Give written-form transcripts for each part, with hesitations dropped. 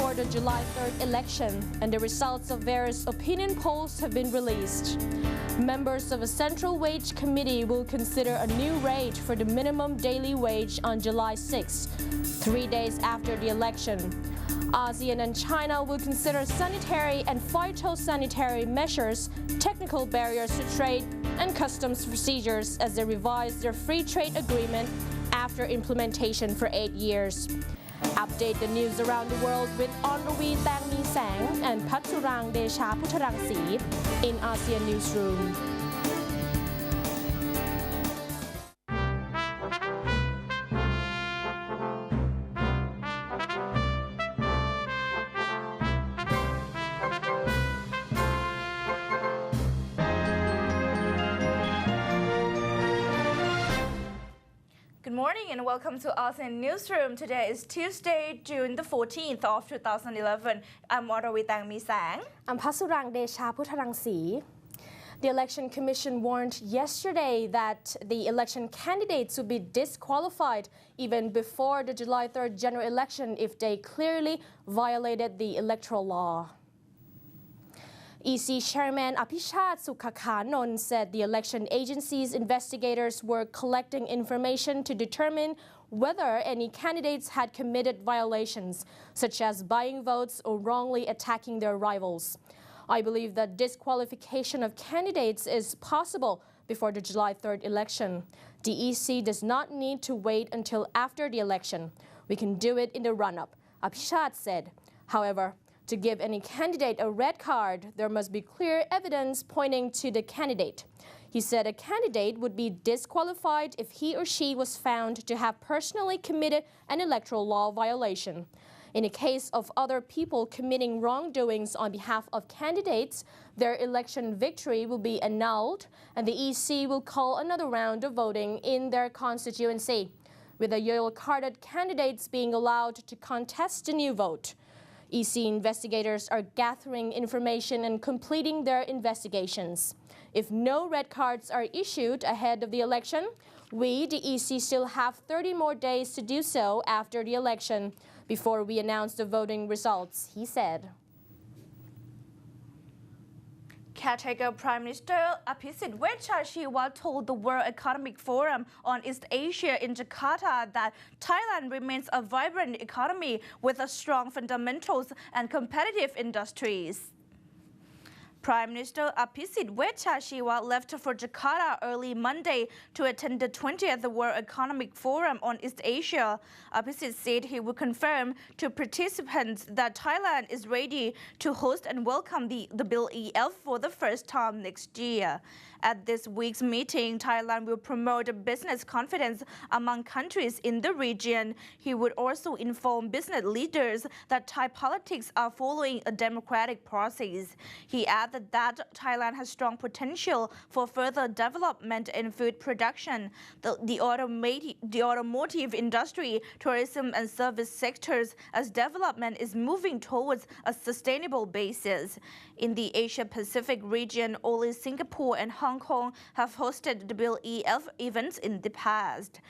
before the July 3rd election, and the results of various opinion polls have been released. Members of a central wage committee will consider a new rate for the minimum daily wage on July 6, 3 days after the election. ASEAN and China will consider sanitary and phytosanitary measures, technical barriers to trade, and customs procedures as they revise their free trade agreement after implementation for 8 years. Update the news around the world with Onrawi Tangmi Sang and Patsurang Desha Puttarangsi in Asean Newsroom. Good morning and welcome to Asean Newsroom. Today is Tuesday, June the 14th of 2011. I'm Onrawi Tangmi Sang. I'm Patsurang Desha Puttarangsi. The Election Commission warned yesterday that the election candidates would be disqualified even before the July 3rd general election if they clearly violated the electoral law. EC Chairman Apichat Sukhakhanon said the election agency's investigators were collecting information to determine whether any candidates had committed violations, such as buying votes or wrongly attacking their rivals. I believe that disqualification of candidates is possible before the July 3rd election. The EC does not need to wait until after the election. We can do it in the run-up, Apichat said. However, to give any candidate a red card, there must be clear evidence pointing to the candidate. He said a candidate would be disqualified if he or she was found to have personally committed an electoral law violation. In the case of other people committing wrongdoings on behalf of candidates, their election victory will be annulled and the EC will call another round of voting in their constituency, with the yellow-carded candidates being allowed to contest the new vote. EC investigators are gathering information and completing their investigations. If no red cards are issued ahead of the election, we, the EC, still have 30 more days to do so after the election before we announce the voting results, he said. Caretaker Prime Minister Apisit Wechashiwa told the World Economic Forum on East Asia in Jakarta that Thailand remains a vibrant economy with strong fundamentals and competitive industries. Prime Minister Apisit Wechashiwa left for Jakarta early Monday to attend the 20th World Economic Forum on East Asia. Apisit said he would confirm to participants that Thailand is ready to host and welcome the Bill EF for the first time next year. At this week's meeting, Thailand will promote business confidence among countries in the region. He would also inform business leaders that Thai politics are following a democratic process. He added that Thailand has strong potential for further development in food production, the automotive industry, tourism and service sectors as development is moving towards a sustainable basis. In the Asia-Pacific region, only Singapore and Hong Kong have hosted the Bill EF events in the past.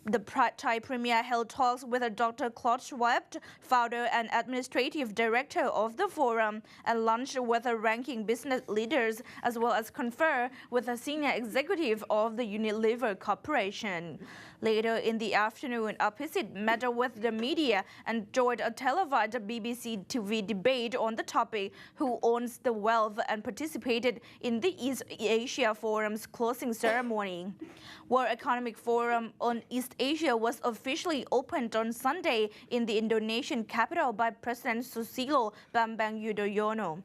The Thai Premier held talks with Dr. Claude Schwab, founder and administrative director of the forum, and lunched with ranking business leaders as well as confer with a senior executive of the Unilever Corporation. Later in the afternoon, Apisit met with the media and joined a televised BBC TV debate on the topic who owns the wealth and participated in the East Asia Forum's closing ceremony. World Economic Forum on East Asia was officially opened on Sunday in the Indonesian capital by President Susilo Bambang Yudhoyono.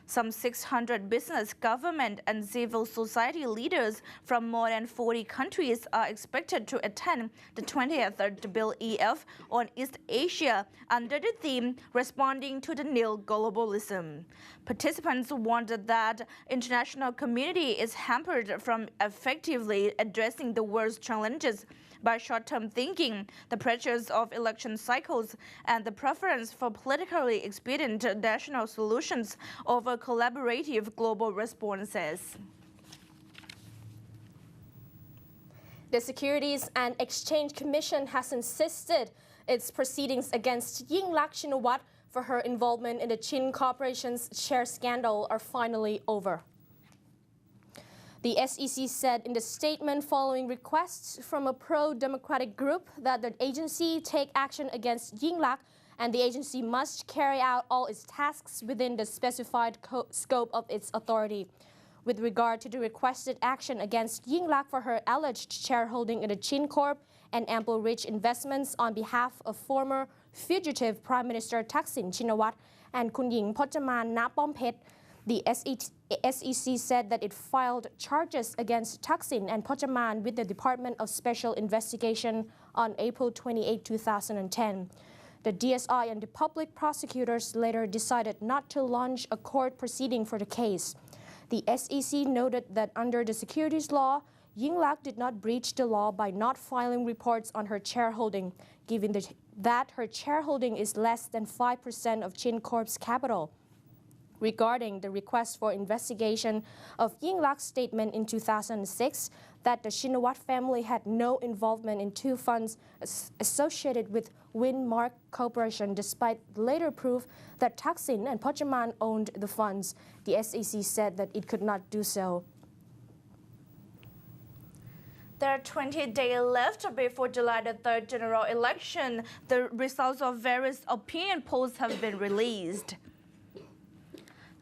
Some 600 business, government, and civil society leaders from more than 40 countries are expected to attend the 20th Bill EF on East Asia under the theme Responding to the New Globalism. Participants warned that international community is hampered from effectively addressing the world's challenges by short-term thinking, the pressures of election cycles, and the preference for politically expedient national solutions over collaborative global responses. The Securities and Exchange Commission has insisted its proceedings against Yingluck Shinawatra for her involvement in the Chin Corporation's share scandal are finally over. The SEC said in the statement following requests from a pro-democratic group that the agency take action against Yingluck, and the agency must carry out all its tasks within the specified scope of its authority. With regard to the requested action against Yingluck for her alleged shareholding in the Chin Corp and ample rich investments on behalf of former fugitive Prime Minister Thaksin Shinawatra and Kun Ying Pochaman Napompet, the SEC said that it filed charges against Thaksin and Pochaman with the Department of Special Investigation on April 28, 2010. The DSI and the public prosecutors later decided not to launch a court proceeding for the case. The SEC noted that under the securities law, Yingluck did not breach the law by not filing reports on her shareholding, given that her shareholding is less than 5% of Chin Corp's capital. Regarding the request for investigation of Yingluck's statement in 2006 that the Shinawatra family had no involvement in two funds associated with Winmark Corporation, despite later proof that Thaksin and Pochaman owned the funds, the SEC said that it could not do so. There are 20 days left before July the 3rd general election. The results of various opinion polls have been released.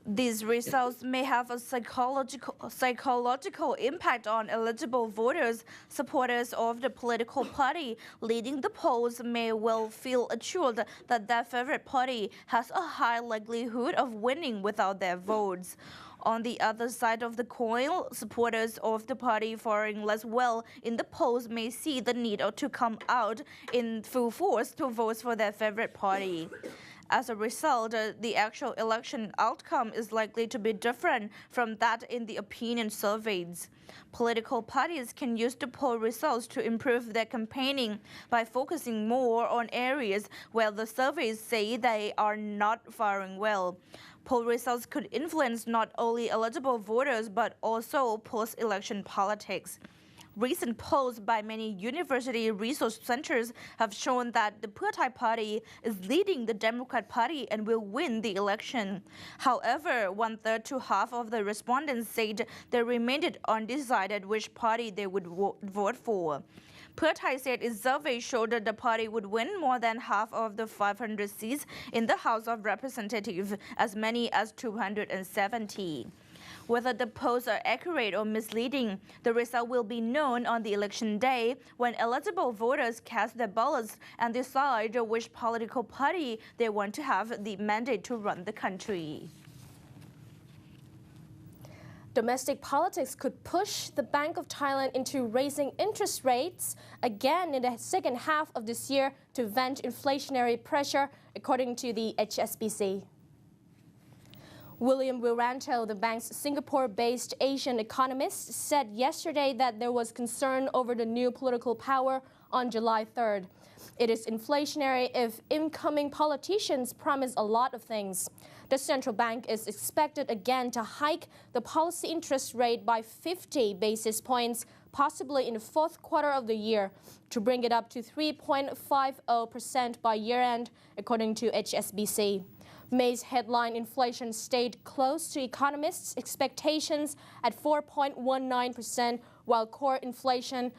These results may have a psychological impact on eligible voters. Supporters of the political party leading the polls may well feel assured that their favorite party has a high likelihood of winning without their votes. On the other side of the coin, supporters of the party faring less well in the polls may see the need to come out in full force to vote for their favorite party. As a result, the actual election outcome is likely to be different from that in the opinion surveys. Political parties can use the poll results to improve their campaigning by focusing more on areas where the surveys say they are not faring well. Poll results could influence not only eligible voters but also post-election politics. Recent polls by many university research centers have shown that the Pheu Thai party is leading the Democrat Party and will win the election. However, 1/3 to half of the respondents said they remained undecided which party they would vote for. Pheu Thai said its survey showed that the party would win more than half of the 500 seats in the House of Representatives, as many as 270. Whether the polls are accurate or misleading, the result will be known on the election day when eligible voters cast their ballots and decide which political party they want to have the mandate to run the country. Domestic politics could push the Bank of Thailand into raising interest rates again in the second half of this year to vent inflationary pressure, according to the HSBC. William Wiranto, the bank's Singapore-based Asian economist, said yesterday that there was concern over the new political power on July 3rd. It is inflationary if incoming politicians promise a lot of things. The central bank is expected again to hike the policy interest rate by 50 basis points, possibly in the fourth quarter of the year, to bring it up to 3.50% by year-end, according to HSBC. May's headline inflation stayed close to economists' expectations at 4.19%, while core inflation,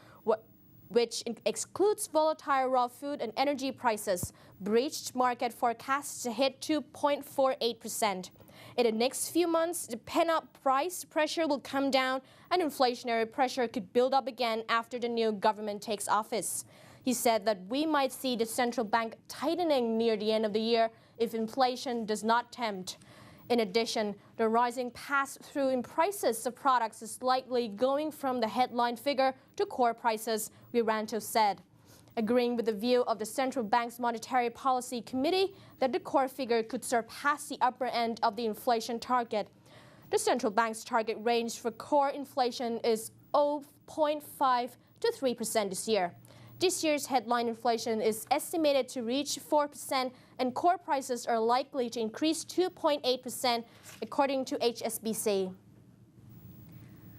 which excludes volatile raw food and energy prices, breached market forecasts to hit 2.48%. In the next few months, the pent-up price pressure will come down and inflationary pressure could build up again after the new government takes office. He said that we might see the central bank tightening near the end of the year if inflation does not tempt. In addition, the rising pass-through in prices of products is likely going from the headline figure to core prices, Wiranto said, agreeing with the view of the Central Bank's Monetary Policy Committee that the core figure could surpass the upper end of the inflation target. The central bank's target range for core inflation is 0.5 to 3% this year. This year's headline inflation is estimated to reach 4%, and core prices are likely to increase 2.8%, according to HSBC.